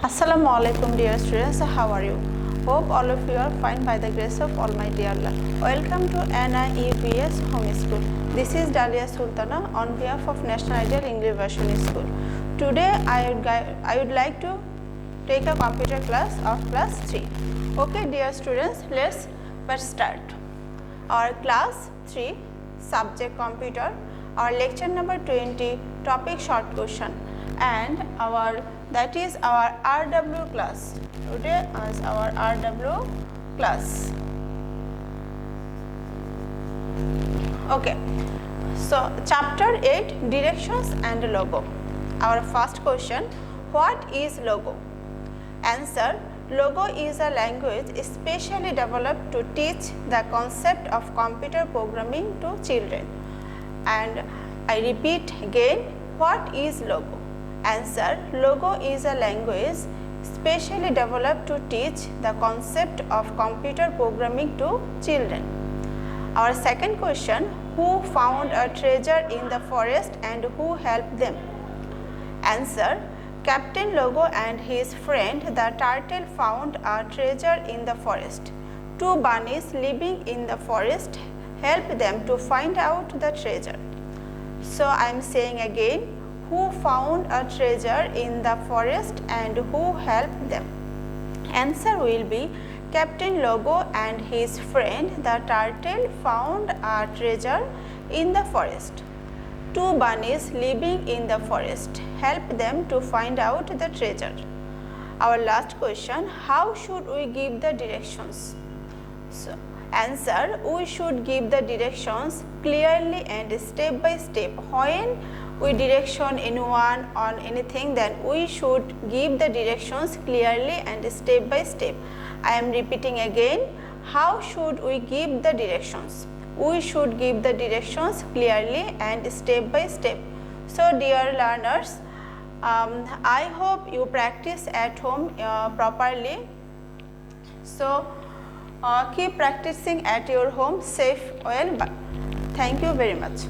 Assalamualaikum dear students, how are you? Hope all of you are fine by the grace of Almighty Allah. Welcome to NIEVS Home School. This is Daliya Sultana on behalf of National Ideal English Version School. Today I would like to take a computer class of class 3. Okay dear students, let's start. Our class 3 subject computer, our lecture number 20, topic short question, and that is our RW class. Today is our RW class. Okay, so chapter 8, directions and logo. Our first question, what is logo? Answer, logo is a language specially developed to teach the concept of computer programming to children. And I repeat again, what is logo? Answer, logo is a language specially developed to teach the concept of computer programming to children. Our second question, who found a treasure in the forest and who helped them? Answer, Captain Logo and his friend the turtle found a treasure in the forest. Two bunnies living in the forest helped them to find out the treasure. So I am saying again, who found a treasure in the forest and who helped them? Answer will be Captain Logo and his friend the turtle found a treasure in the forest. Two bunnies living in the forest helped them to find out the treasure. Our last question, how should we give the directions? So, answer, we should give the directions clearly and step by step. When we direction anyone on anything, then we should give the directions clearly and step by step. I am repeating again, how should we give the directions? We should give the directions clearly and step by step. So dear learners, I hope you practice at home properly. So keep practicing at your home safe well. Thank you very much.